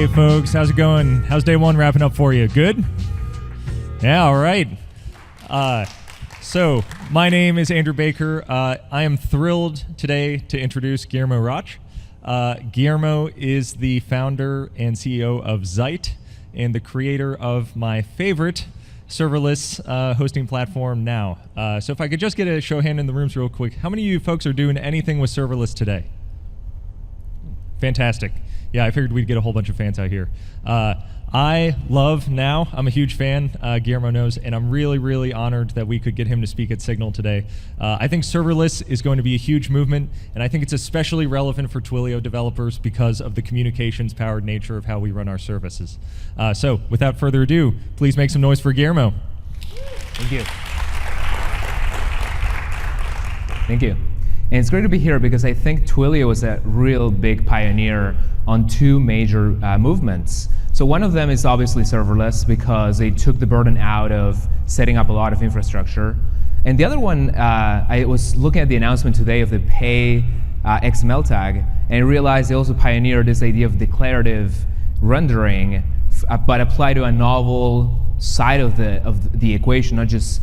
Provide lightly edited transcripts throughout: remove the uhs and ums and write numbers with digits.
Hey folks, how's it going? How's day one wrapping up for you? Good? Yeah, all right. So my name is Andrew Baker. I am thrilled today to introduce Guillermo Roch. Guillermo is the founder and CEO of Zeit and the creator of my favorite serverless hosting platform now. So if I could just get a show of hand in the rooms real quick, how many of you folks are doing anything with serverless today? Fantastic. Yeah, I figured we'd get a whole bunch of fans out here. I love Now. I'm a huge fan, Guillermo knows, and I'm really, really honored that we could get him to speak at Signal today. I think serverless is going to be a huge movement, and I think it's especially relevant for Twilio developers because of the communications-powered nature of how we run our services. So, without further ado, please make some noise for Guillermo. Thank you. Thank you. And it's great to be here because I think Twilio was a real big pioneer on two major movements. So one of them is obviously serverless because they took the burden out of setting up a lot of infrastructure. And the other one, I was looking at the announcement today of the Pay XML tag, and I realized they also pioneered this idea of declarative rendering, but applied to a novel side of the equation, not just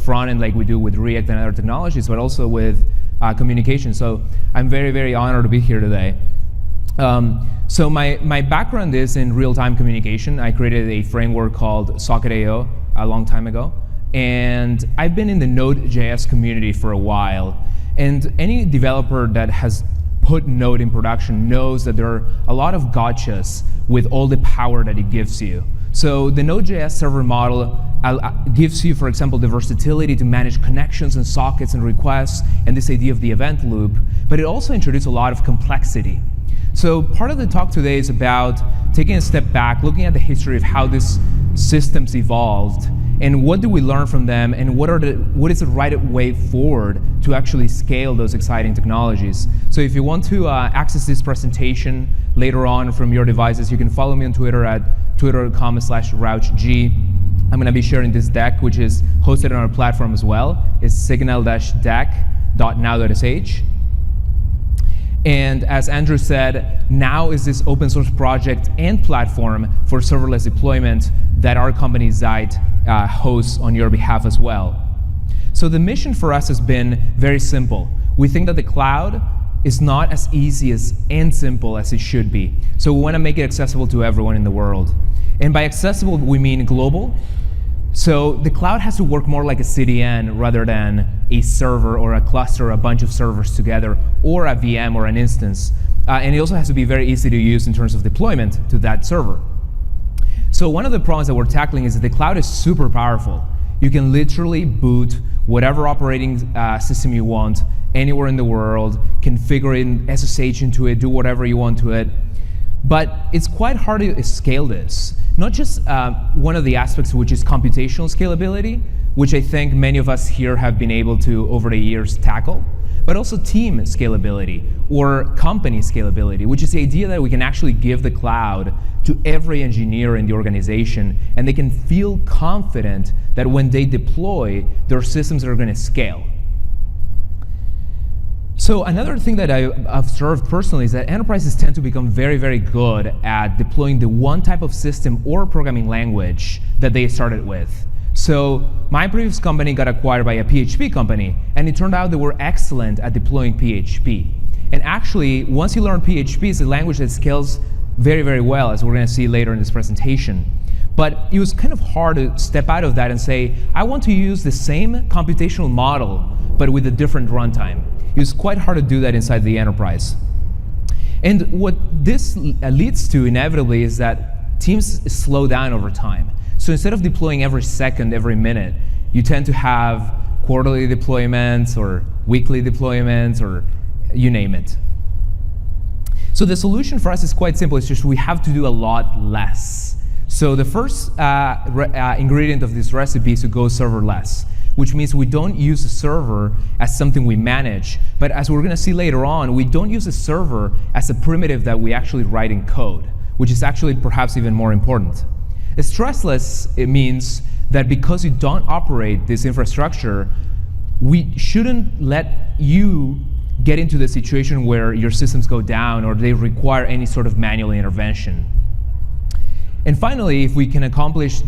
front end like we do with React and other technologies, but also with communication. So I'm very, very honored to be here today. So my background is in real-time communication. I created a framework called Socket.io a long time ago. And I've been in the Node.js community for a while. And any developer that has put Node in production knows that there are a lot of gotchas with all the power that it gives you. So the Node.js server model gives you, for example, the versatility to manage connections and sockets and requests and this idea of the event loop. But it also introduced a lot of complexity. So part of the talk today is about taking a step back, looking at the history of how these systems evolved, and what do we learn from them, and what is the right way forward to actually scale those exciting technologies. So if you want to access this presentation later on from your devices, you can follow me on Twitter at twitter.com/RouchG. I'm going to be sharing this deck, which is hosted on our platform as well. It's signal-deck.now.sh. And as Andrew said, Now is this open source project and platform for serverless deployment that our company Zeit hosts on your behalf as well. So the mission for us has been very simple. We think that the cloud is not as easy and simple as it should be. So we want to make it accessible to everyone in the world. And by accessible, we mean global. So the cloud has to work more like a CDN rather than a server or a cluster, a bunch of servers together, or a VM or an instance. And it also has to be very easy to use in terms of deployment to that server. So one of the problems that we're tackling is that the cloud is super powerful. You can literally boot whatever operating system you want anywhere in the world, configure in SSH into it, do whatever you want to it. But it's quite hard to scale this. Not just one of the aspects, which is computational scalability, which I think many of us here have been able to, over the years, tackle, but also team scalability or company scalability, which is the idea that we can actually give the cloud to every engineer in the organization, and they can feel confident that when they deploy, their systems are going to scale. So another thing that I've observed personally is that enterprises tend to become very, very good at deploying the one type of system or programming language that they started with. So my previous company got acquired by a PHP company, and it turned out they were excellent at deploying PHP. And actually, once you learn PHP, it's a language that scales very, very well, as we're going to see later in this presentation. But it was kind of hard to step out of that and say, I want to use the same computational model, but with a different runtime. It was quite hard to do that inside the enterprise. And what this leads to inevitably is that teams slow down over time. So instead of deploying every second, every minute, you tend to have quarterly deployments or weekly deployments or you name it. So the solution for us is quite simple. It's just we have to do a lot less. So the first ingredient of this recipe is to go serverless, which means we don't use a server as something we manage. But as we're going to see later on, we don't use a server as a primitive that we actually write in code, which is actually perhaps even more important. Stressless, it means that because you don't operate this infrastructure, we shouldn't let you get into the situation where your systems go down or they require any sort of manual intervention. And finally, if we can accomplish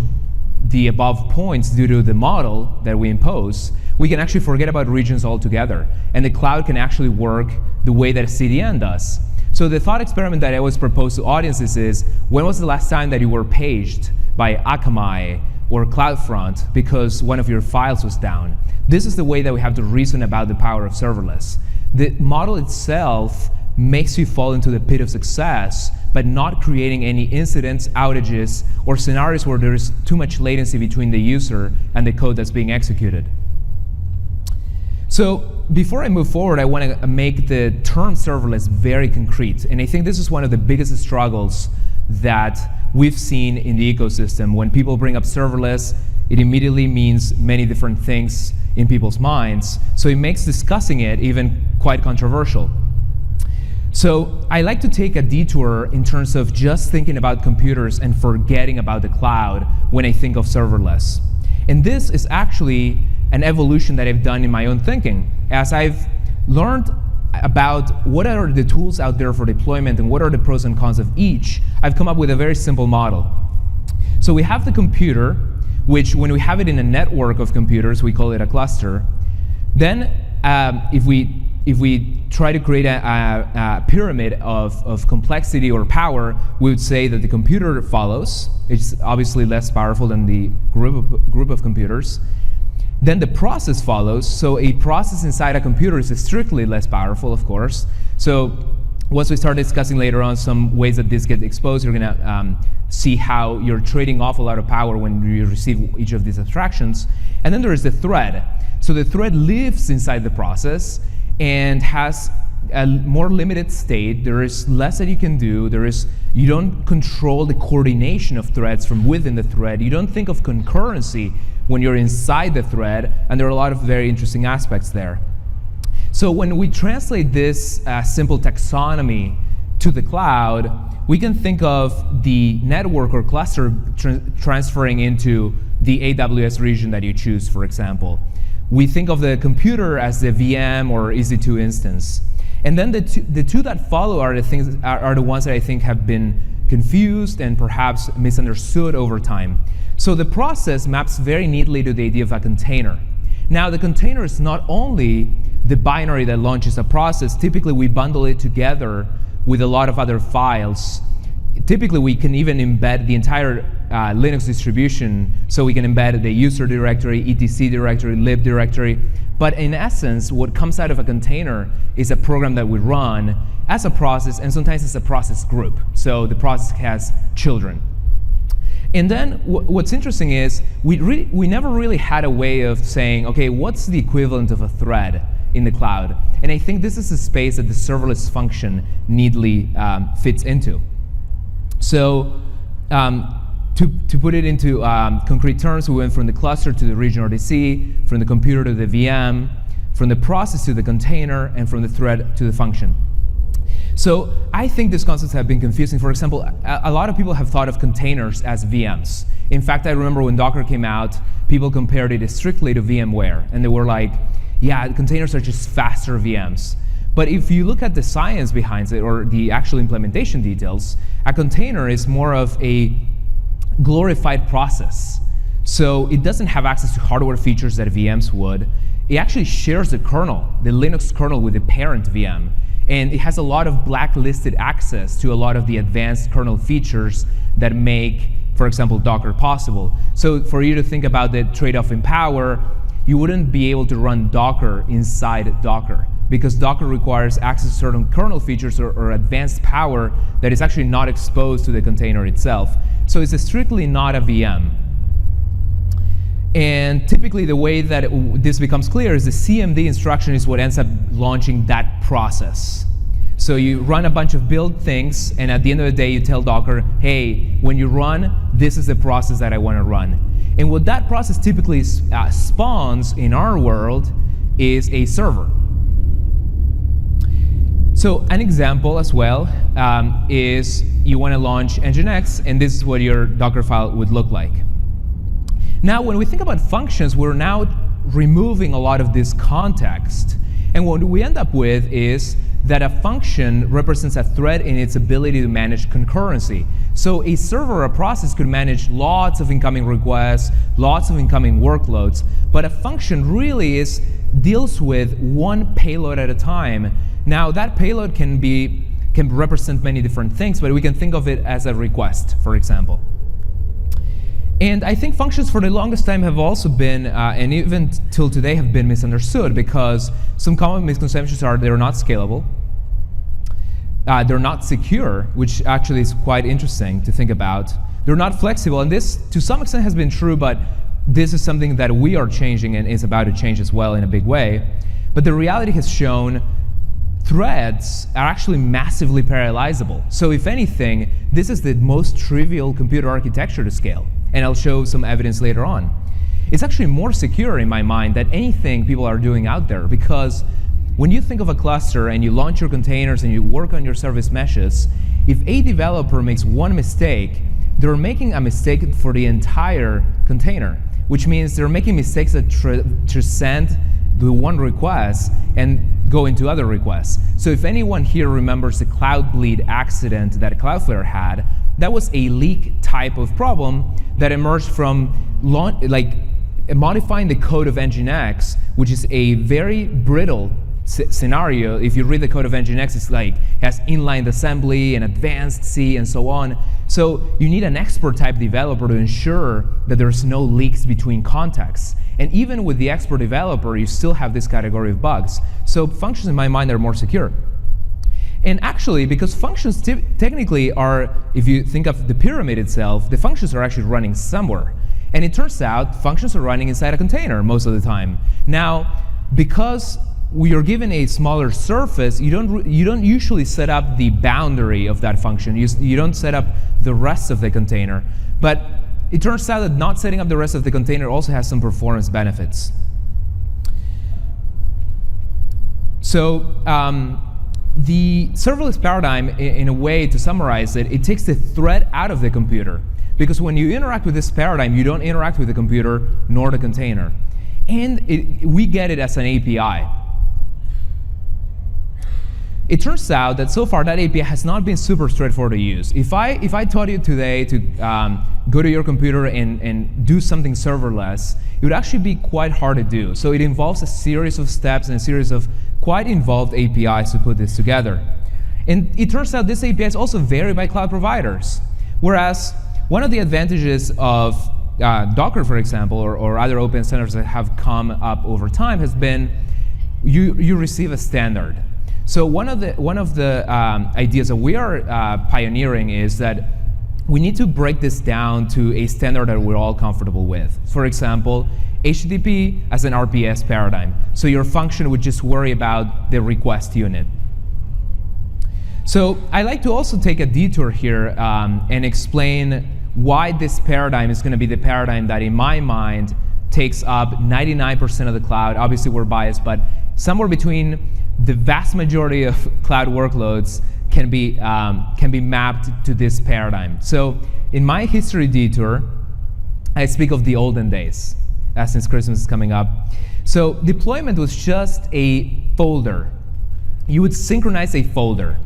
the above points due to the model that we impose, we can actually forget about regions altogether. And the cloud can actually work the way that a CDN does. So the thought experiment that I always propose to audiences is, when was the last time that you were paged by Akamai or CloudFront because one of your files was down? This is the way that we have to reason about the power of serverless. The model itself makes you fall into the pit of success, but not creating any incidents, outages, or scenarios where there is too much latency between the user and the code that's being executed. So before I move forward, I want to make the term serverless very concrete. And I think this is one of the biggest struggles that we've seen in the ecosystem. When people bring up serverless, it immediately means many different things in people's minds. So it makes discussing it even quite controversial. So I like to take a detour in terms of just thinking about computers and forgetting about the cloud when I think of serverless. And this is actually an evolution that I've done in my own thinking. As I've learned about what are the tools out there for deployment and what are the pros and cons of each, I've come up with a very simple model. So we have the computer, which when we have it in a network of computers, we call it a cluster. Then if we try to create a pyramid of complexity or power, we would say that the computer follows. It's obviously less powerful than the group of computers. Then the process follows. So a process inside a computer is strictly less powerful, of course. So once we start discussing later on some ways that this gets exposed, you're going to see how you're trading off a lot of power when you receive each of these abstractions. And then there is the thread. So the thread lives inside the process and has a more limited state. There is less that you can do. You don't control the coordination of threads from within the thread. You don't think of concurrency when you're inside the thread, and there are a lot of very interesting aspects there. So when we translate this simple taxonomy to the cloud, we can think of the network or cluster transferring into the AWS region that you choose, for example. We think of the computer as the VM or EC2 instance. And then the two that follow are the ones that I think have been confused and perhaps misunderstood over time. So the process maps very neatly to the idea of a container. Now the container is not only the binary that launches a process. Typically we bundle it together with a lot of other files. Typically we can even embed the entire Linux distribution, so we can embed the user directory, etc directory, lib directory. But in essence, what comes out of a container is a program that we run as a process, and sometimes it's a process group. So the process has children. And then what's interesting is we never really had a way of saying, okay, what's the equivalent of a thread in the cloud? And I think this is a space that the serverless function neatly fits into. So to put it into concrete terms, we went from the cluster to the region RDC, from the computer to the VM, from the process to the container, and from the thread to the function. So I think these concepts have been confusing. For example, a lot of people have thought of containers as VMs. In fact, I remember when Docker came out, people compared it strictly to VMware. And they were like, yeah, containers are just faster VMs. But if you look at the science behind it, or the actual implementation details, a container is more of a glorified process. So it doesn't have access to hardware features that VMs would. It actually shares the kernel, the Linux kernel, with the parent VM. And it has a lot of blacklisted access to a lot of the advanced kernel features that make, for example, Docker possible. So for you to think about the trade-off in power, you wouldn't be able to run Docker inside Docker, because Docker requires access to certain kernel features or advanced power that is actually not exposed to the container itself. So it's strictly not a VM. And typically the way that this becomes clear is the CMD instruction is what ends up launching that process. So you run a bunch of build things, and at the end of the day you tell Docker, hey, when you run, this is the process that I want to run. And what that process typically spawns in our world is a server. So an example as well is you want to launch Nginx, and this is what your Docker file would look like. Now, when we think about functions, we're now removing a lot of this context. And what we end up with is that a function represents a thread in its ability to manage concurrency. So a server or a process could manage lots of incoming requests, lots of incoming workloads, but a function really deals with one payload at a time. Now that payload can represent many different things, but we can think of it as a request, for example. And I think functions for the longest time have also been, and even till today, have been misunderstood, because some common misconceptions are they're not scalable, they're not secure, which actually is quite interesting to think about. They're not flexible, and this, to some extent, has been true, but this is something that we are changing and is about to change as well in a big way. But the reality has shown threads are actually massively parallelizable. So if anything, this is the most trivial computer architecture to scale. And I'll show some evidence later on. It's actually more secure in my mind than anything people are doing out there, because when you think of a cluster and you launch your containers and you work on your service meshes, if a developer makes one mistake, they're making a mistake for the entire container, which means they're making mistakes that transcend the one request and go into other requests. So if anyone here remembers the Cloud Bleed accident that Cloudflare had, that was a leak type of problem that emerged from modifying the code of Nginx, which is a very brittle scenario. If you read the code of Nginx, it has inline assembly and advanced C and so on. So you need an expert type developer to ensure that there's no leaks between contexts. And even with the expert developer, you still have this category of bugs. So functions, in my mind, are more secure. And actually, because functions technically are, if you think of the pyramid itself, the functions are actually running somewhere. And it turns out functions are running inside a container most of the time. Now, because we are given a smaller surface, you don't usually set up the boundary of that function. You don't set up the rest of the container. But it turns out that not setting up the rest of the container also has some performance benefits. So the serverless paradigm, in a way, to summarize it, it takes the thread out of the computer. Because when you interact with this paradigm, you don't interact with the computer nor the container. And we get it as an API. It turns out that so far that API has not been super straightforward to use. If I taught you today to go to your computer and do something serverless, it would actually be quite hard to do. So it involves a series of steps and a series of quite involved APIs to put this together. And it turns out this API is also vary by cloud providers. Whereas one of the advantages of Docker, for example, or other open standards that have come up over time has been you receive a standard. So one of the ideas that we are pioneering is that we need to break this down to a standard that we're all comfortable with. For example, HTTP as an RPS paradigm. So your function would just worry about the request unit. So I like to also take a detour here and explain why this paradigm is going to be the paradigm that, in my mind, takes up 99% of the cloud. Obviously, we're biased, but somewhere between the vast majority of cloud workloads can be mapped to this paradigm. So in my history detour, I speak of the olden days, since Christmas is coming up. So deployment was just a folder. You would synchronize a folder.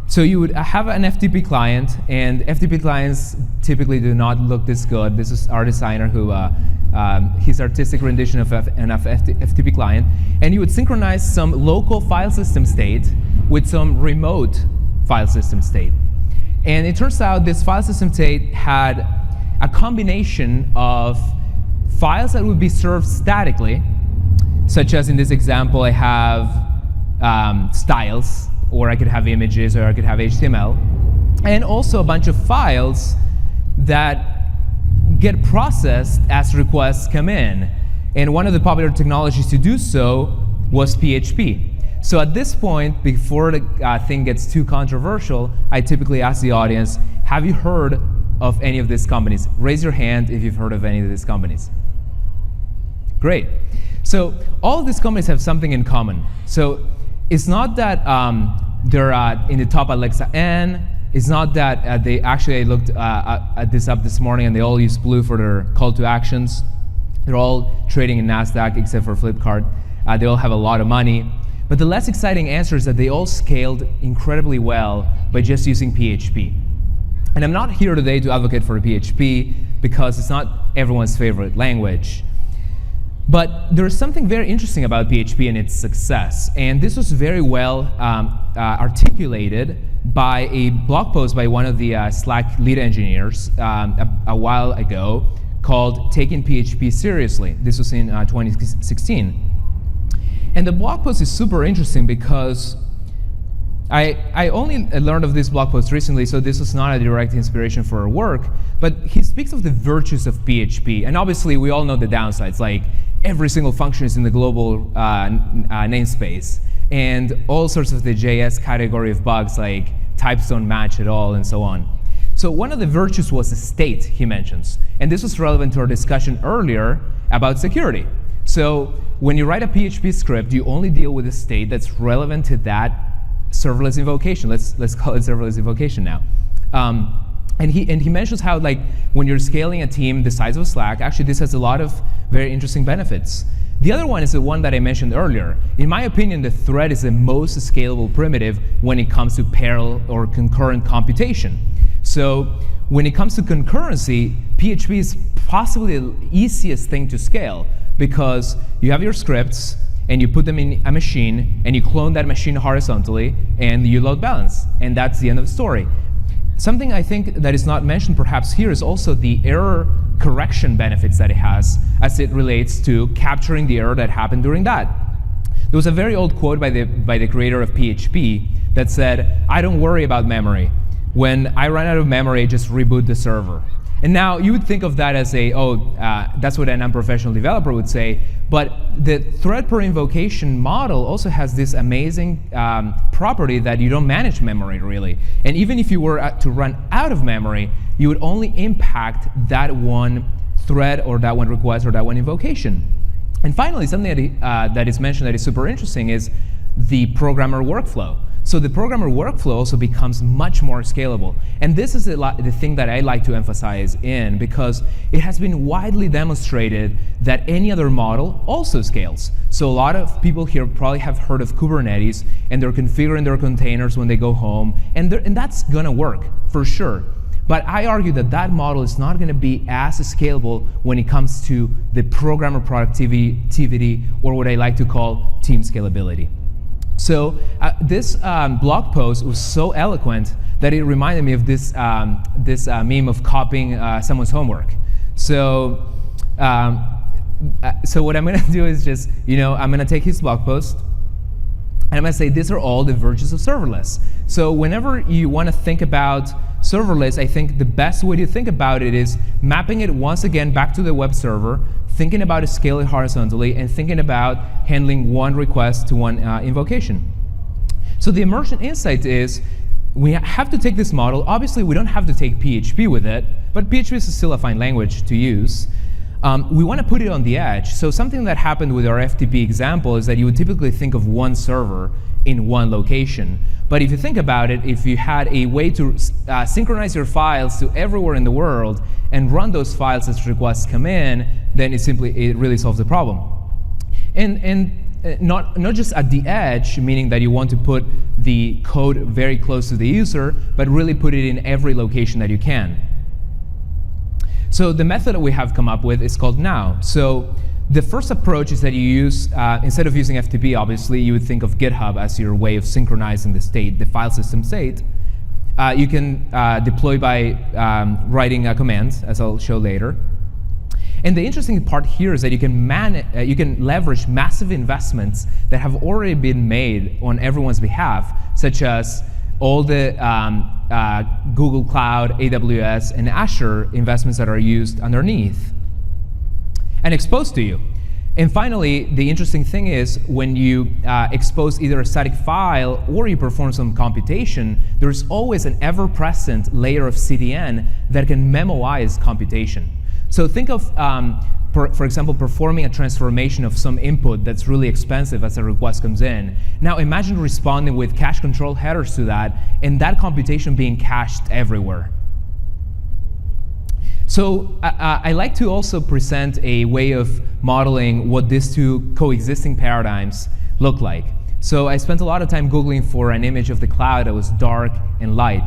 So you would have an FTP client, and FTP clients typically do not look this good. This is our designer who, his artistic rendition of an FTP client. And you would synchronize some local file system state with some remote file system state. And it turns out this file system state had a combination of files that would be served statically, such as in this example, I have styles, or I could have images, or I could have HTML, and also a bunch of files that get processed as requests come in. And one of the popular technologies to do so was PHP. So at this point, before the thing gets too controversial, I typically ask the audience, have you heard of any of these companies? Raise your hand if you've heard of any of these companies. Great. So all of these companies have something in common. So it's not that they're in the top Alexa N. It's not that they actually, I looked at this up this morning, and they all use Blue for their call to actions. They're all trading in NASDAQ except for Flipkart. They all have a lot of money. But the less exciting answer is that they all scaled incredibly well by just using PHP. And I'm not here today to advocate for PHP because it's not everyone's favorite language. But there's something very interesting about PHP and its success. And this was very well articulated by a blog post by one of the Slack lead engineers a while ago called Taking PHP Seriously. This was in 2016. And the blog post is super interesting because I only learned of this blog post recently, so this was not a direct inspiration for our work, but he speaks of the virtues of PHP. And obviously, we all know the downsides, like every single function is in the global namespace, and all sorts of the JS category of bugs, like types don't match at all, and so on. So one of the virtues was the state, he mentions. And this was relevant to our discussion earlier about security. So when you write a PHP script, you only deal with the state that's relevant to that serverless invocation. Let's call it serverless invocation now. And he mentions how, like, when you're scaling a team the size of Slack, actually this has a lot of very interesting benefits. The other one is the one that I mentioned earlier. In my opinion, the thread is the most scalable primitive when it comes to parallel or concurrent computation. So when it comes to concurrency, PHP is possibly the easiest thing to scale because you have your scripts, and you put them in a machine, and you clone that machine horizontally, and you load balance, and that's the end of the story. Something I think that is not mentioned perhaps here is also the error correction benefits that it has as it relates to capturing the error that happened during that. There was a very old quote by the creator of PHP that said, "I don't worry about memory. When I run out of memory, just reboot the server." And now you would think of that as that's what an unprofessional developer would say, but the thread per invocation model also has this amazing property that you don't manage memory really. And even if you were to run out of memory, you would only impact that one thread or that one request or that one invocation. And finally, something that is mentioned that is super interesting is the programmer workflow. So the programmer workflow also becomes much more scalable. And this is the thing that I like to emphasize in, because it has been widely demonstrated that any other model also scales. So a lot of people here probably have heard of Kubernetes, and they're configuring their containers when they go home, and that's gonna work, for sure. But I argue that that model is not gonna be as scalable when it comes to the programmer productivity, or what I like to call team scalability. So this blog post was so eloquent that it reminded me of this meme of copying someone's homework. So what I'm going to do is just, I'm going to take his blog post, and I'm going to say these are all the virtues of serverless. So whenever you want to think about serverless, I think the best way to think about it is mapping it once again back to the web server, thinking about it scaling horizontally, and thinking about handling one request to one invocation. So the Emergent Insight is we have to take this model. Obviously, we don't have to take PHP with it, but PHP is still a fine language to use. We want to put it on the edge. So something that happened with our FTP example is that you would typically think of one server in one location. But if you think about it, if you had a way to synchronize your files to everywhere in the world and run those files as requests come in, then it really solves the problem. And not just at the edge, meaning that you want to put the code very close to the user, but really put it in every location that you can. So the method that we have come up with is called now. So the first approach is that you use, instead of using FTP, obviously, you would think of GitHub as your way of synchronizing the state, the file system state. You can deploy by writing a command, as I'll show later. And the interesting part here is that you can leverage massive investments that have already been made on everyone's behalf, such as all the Google Cloud, AWS, and Azure investments that are used underneath and exposed to you. And finally, the interesting thing is when you expose either a static file or you perform some computation, there's always an ever-present layer of CDN that can memoize computation. So think of, for example, performing a transformation of some input that's really expensive as a request comes in. Now imagine responding with cache control headers to that, and that computation being cached everywhere. So I like to also present a way of modeling what these two coexisting paradigms look like. So I spent a lot of time Googling for an image of the cloud that was dark and light.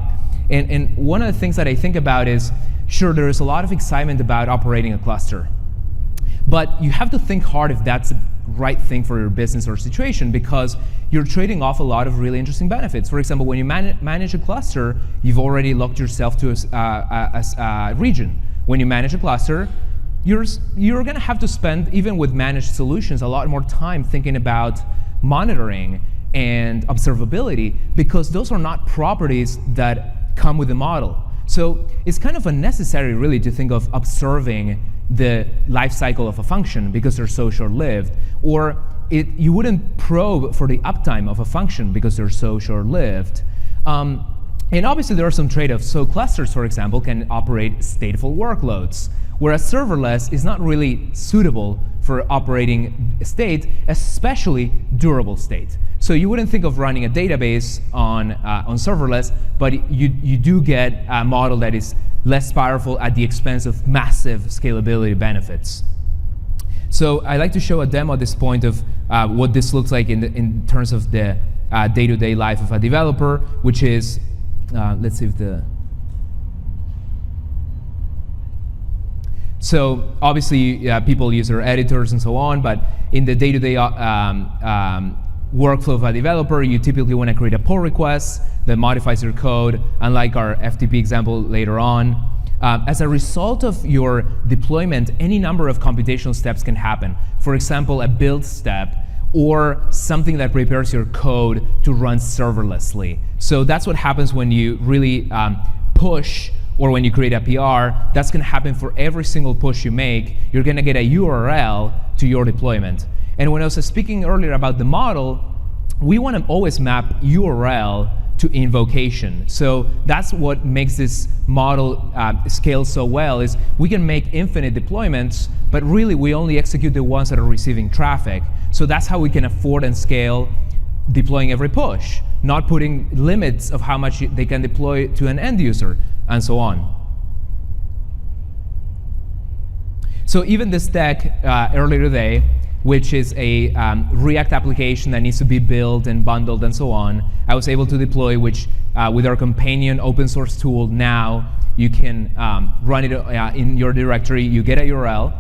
And one of the things that I think about is, sure, there is a lot of excitement about operating a cluster. But you have to think hard if that's the right thing for your business or situation, because you're trading off a lot of really interesting benefits. For example, when you manage a cluster, you've already locked yourself to a region. When you manage a cluster, you're going to have to spend, even with managed solutions, a lot more time thinking about monitoring and observability, because those are not properties that come with the model. So it's kind of unnecessary, really, to think of observing the life cycle of a function because they're so short-lived, or you wouldn't probe for the uptime of a function because they're so short-lived. And obviously there are some trade-offs. So clusters, for example, can operate stateful workloads, whereas serverless is not really suitable for operating state, especially durable state. So you wouldn't think of running a database on serverless, but you do get a model that is less powerful at the expense of massive scalability benefits. So I like to show a demo at this point of what this looks like in terms of the day-to-day life of a developer, which is, let's see if the... So obviously people use their editors and so on, but in the day-to-day workflow of a developer, you typically want to create a pull request that modifies your code, unlike our FTP example later on. As a result of your deployment, any number of computational steps can happen. For example, a build step, or something that prepares your code to run serverlessly. So that's what happens when you really push, or when you create a PR. That's going to happen for every single push you make. You're going to get a URL to your deployment. And when I was speaking earlier about the model, we want to always map URL to invocation. So that's what makes this model scale so well, is we can make infinite deployments, but really we only execute the ones that are receiving traffic. So that's how we can afford and scale deploying every push, not putting limits of how much they can deploy to an end user, and so on. So even this deck earlier today, which is a React application that needs to be built and bundled and so on, I was able to deploy, which with our companion open source tool now, you can run it in your directory, you get a URL,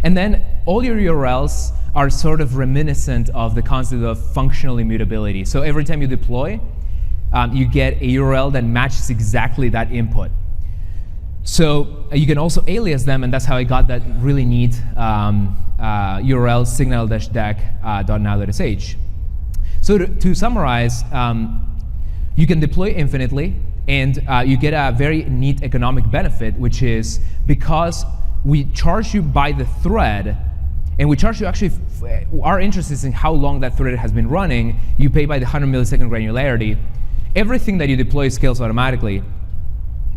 and then all your URLs are sort of reminiscent of the concept of functional immutability. So every time you deploy, you get a URL that matches exactly that input. So you can also alias them, and that's how I got that really neat URL signal-deck.now.sh. So to summarize, you can deploy infinitely, and you get a very neat economic benefit, which is because we charge you by the thread, and we charge you actually, our interest is in how long that thread has been running. You pay by the 100 millisecond granularity. Everything that you deploy scales automatically.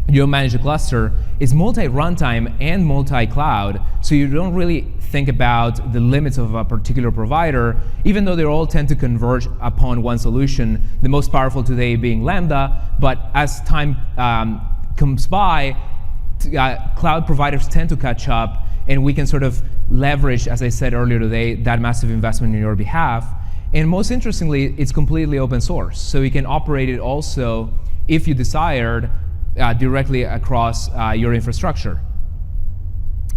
You don't manage a cluster. It's multi-runtime and multi-cloud, so you don't really think about the limits of a particular provider, even though they all tend to converge upon one solution, the most powerful today being Lambda. But as time comes by, cloud providers tend to catch up, and we can sort of leverage, as I said earlier today, that massive investment on your behalf. And most interestingly, it's completely open source, so you can operate it also, if you desired, directly across your infrastructure.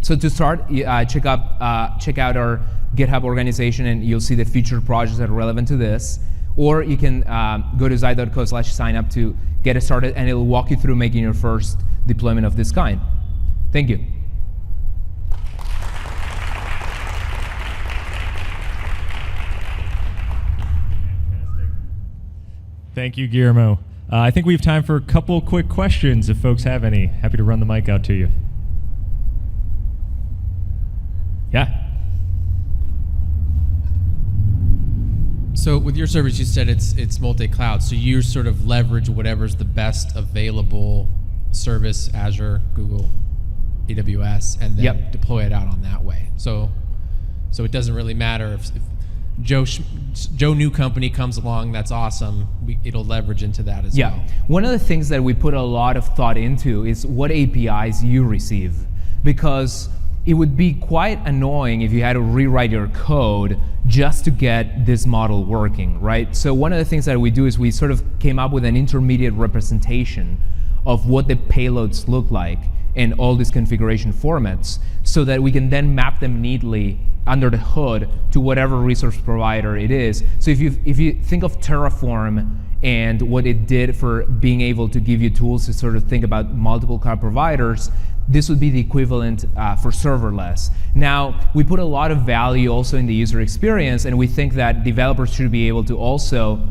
So to start, check out our GitHub organization, and you'll see the featured projects that are relevant to this. Or you can go to zai.co/sign-up to get it started, and it'll walk you through making your first deployment of this kind. Thank you. Thank you, Guillermo. I think we have time for a couple quick questions if folks have any. Happy to run the mic out to you. Yeah. So with your service, you said it's multi-cloud. So you sort of leverage whatever's the best available service, Azure, Google, AWS, and then deploy it out on that way. So it doesn't really matter if Joe new company comes along, that's awesome. It'll leverage into that as well. One of the things that we put a lot of thought into is what APIs you receive, because it would be quite annoying if you had to rewrite your code just to get this model working, right? So one of the things that we do is we sort of came up with an intermediate representation of what the payloads look like in all these configuration formats, so that we can then map them neatly under the hood to whatever resource provider it is. So if you think of Terraform and what it did for being able to give you tools to sort of think about multiple cloud providers, this would be the equivalent for serverless. Now, we put a lot of value also in the user experience, and we think that developers should be able to also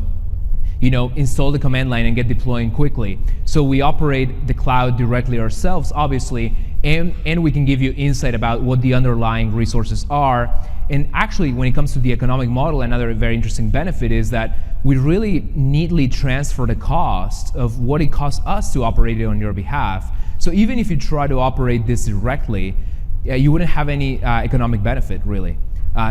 install the command line and get deploying quickly. So we operate the cloud directly ourselves, obviously, and we can give you insight about what the underlying resources are. And actually, when it comes to the economic model, another very interesting benefit is that we really neatly transfer the cost of what it costs us to operate it on your behalf. So even if you try to operate this directly, you wouldn't have any economic benefit, really.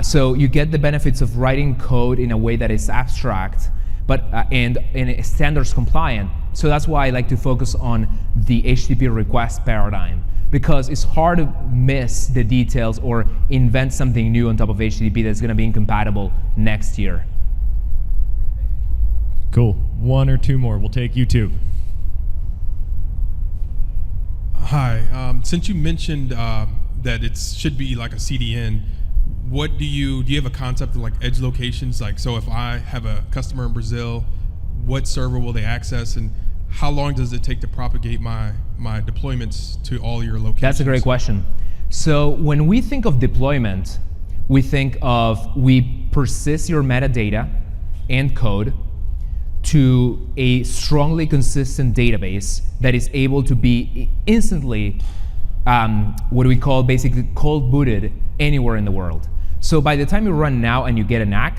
So you get the benefits of writing code in a way that is abstract, but and standards compliant. So that's why I like to focus on the HTTP request paradigm, because it's hard to miss the details or invent something new on top of HTTP that's going to be incompatible next year. Cool. One or two more. We'll take YouTube. Hi. Since you mentioned that it should be like a CDN, do you have a concept of like edge locations? Like, so if I have a customer in Brazil, what server will they access, and how long does it take to propagate my deployments to all your locations? That's a great question. So when we think of deployment, we think of we persist your metadata and code to a strongly consistent database that is able to be instantly, what we call basically cold booted anywhere in the world. So by the time you run now and you get an ACK,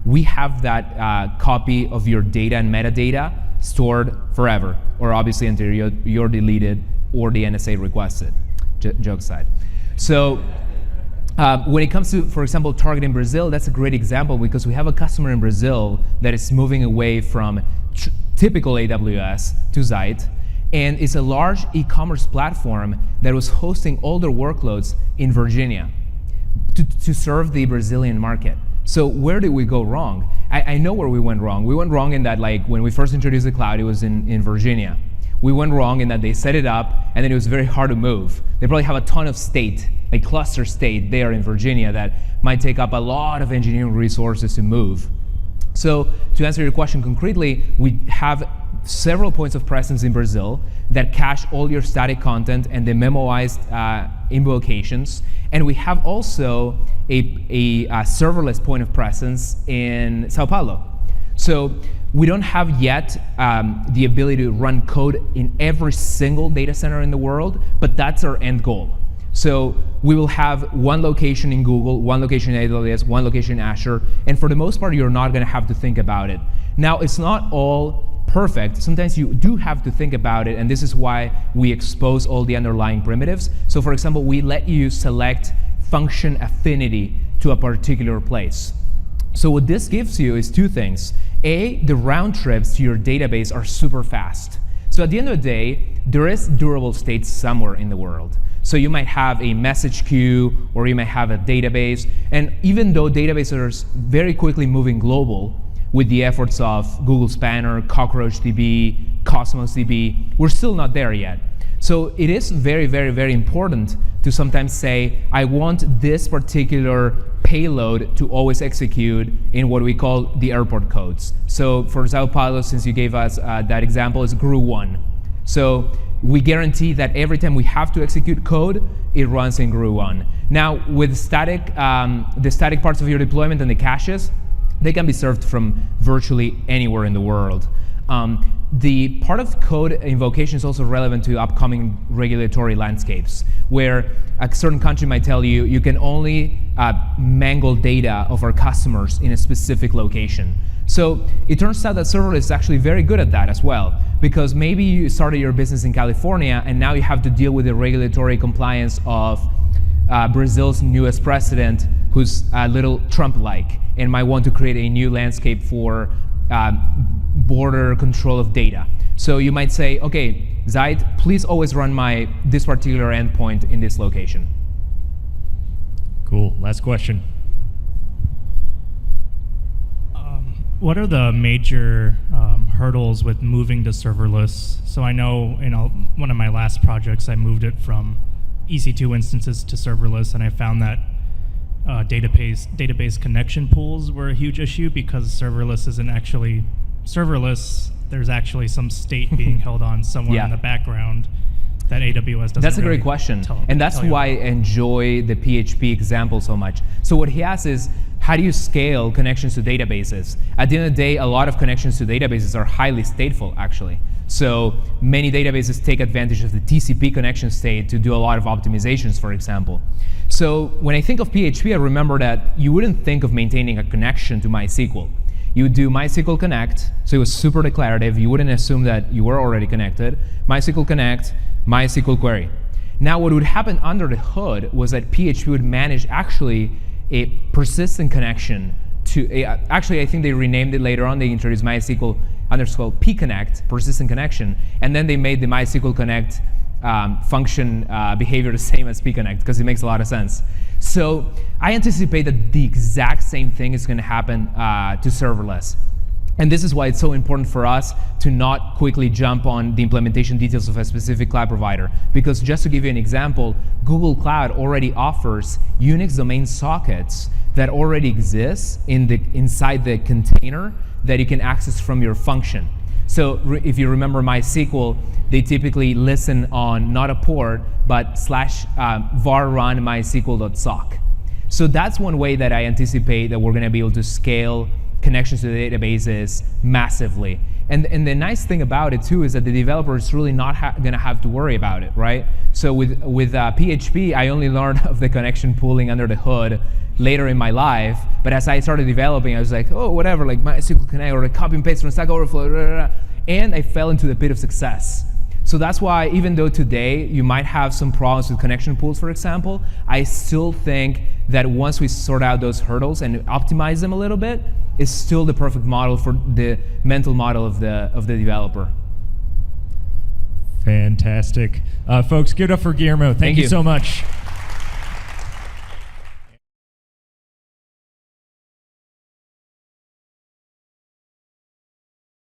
we have that copy of your data and metadata stored forever, or obviously until you're deleted or the NSA requests it. Joke aside. So when it comes to, for example, targeting Brazil, that's a great example, because we have a customer in Brazil that is moving away from typical AWS to Zeit, and it's a large e-commerce platform that was hosting all their workloads in Virginia to serve the Brazilian market. So where did we go wrong? I know where we went wrong. We went wrong in that, like, when we first introduced the cloud, it was in Virginia. We went wrong in that they set it up, and then it was very hard to move. They probably have a ton of state, like cluster state there in Virginia, that might take up a lot of engineering resources to move. So to answer your question concretely, we have several points of presence in Brazil that cache all your static content and the memoized invocations. And we have also a serverless point of presence in Sao Paulo. So we don't have yet the ability to run code in every single data center in the world, but that's our end goal. So we will have one location in Google, one location in AWS, one location in Azure, and for the most part, you're not going to have to think about it. Now, it's not all perfect. Sometimes you do have to think about it, and this is why we expose all the underlying primitives. So for example, we let you select function affinity to a particular place. So what this gives you is two things. A, the round trips to your database are super fast. So at the end of the day, there is durable state somewhere in the world. So you might have a message queue, or you might have a database. And even though databases are very quickly moving global with the efforts of Google Spanner, CockroachDB, CosmosDB, we're still not there yet. So it is very, very, very important to sometimes say, I want this particular payload to always execute in what we call the airport codes. So for Sao Paulo, since you gave us that example, it's GRU1. So we guarantee that every time we have to execute code, it runs in GRU1. Now, with static, the static parts of your deployment and the caches, they can be served from virtually anywhere in the world. The part of code invocation is also relevant to upcoming regulatory landscapes, where a certain country might tell you, you can only mangle data of our customers in a specific location. So it turns out that serverless is actually very good at that as well, because maybe you started your business in California and now you have to deal with the regulatory compliance of Brazil's newest president, who's a little Trump-like and might want to create a new landscape for border control of data. So you might say, okay, Zeit, please always run this particular endpoint in this location. Cool. Last question. what are the major hurdles with moving to serverless? So I know in one of my last projects, I moved it from EC2 instances to serverless, and I found that database connection pools were a huge issue because serverless isn't actually serverless. There's actually some state being held on somewhere in the background that AWS doesn't. That's a really great question, tell and that's you why I about. enjoy the PHP example so much. So what he asks is, how do you scale connections to databases? At the end of the day, a lot of connections to databases are highly stateful, actually. So many databases take advantage of the TCP connection state to do a lot of optimizations, for example. So when I think of PHP, I remember that you wouldn't think of maintaining a connection to MySQL. You would do MySQL connect, so it was super declarative. You wouldn't assume that you were already connected. MySQL connect, MySQL query. Now what would happen under the hood was that PHP would manage actually a persistent connection to, actually I think they renamed it later on, they introduced MySQL _ pconnect, persistent connection, and then they made the MySQL connect function behavior the same as pconnect because it makes a lot of sense. So I anticipate that the exact same thing is going to happen to serverless. And this is why it's so important for us to not quickly jump on the implementation details of a specific cloud provider. Because just to give you an example, Google Cloud already offers Unix domain sockets that already exist inside the container that you can access from your function. So if you remember MySQL, they typically listen on not a port, but /var run mysql.sock. So that's one way that I anticipate that we're going to be able to scale connections to the databases massively. And the nice thing about it too is that the developer is really not going to have to worry about it, right? So with PHP, I only learned of the connection pooling under the hood later in my life. But as I started developing, I was like, oh, whatever, like MySQL Connect or a copy and paste from Stack Overflow, blah, blah, blah. And I fell into the pit of success. So that's why even though today you might have some problems with connection pools, for example, I still think that once we sort out those hurdles and optimize them a little bit, it's still the perfect model for the mental model of the developer. Fantastic. Folks, give it up for Guillermo. Thank you you so much.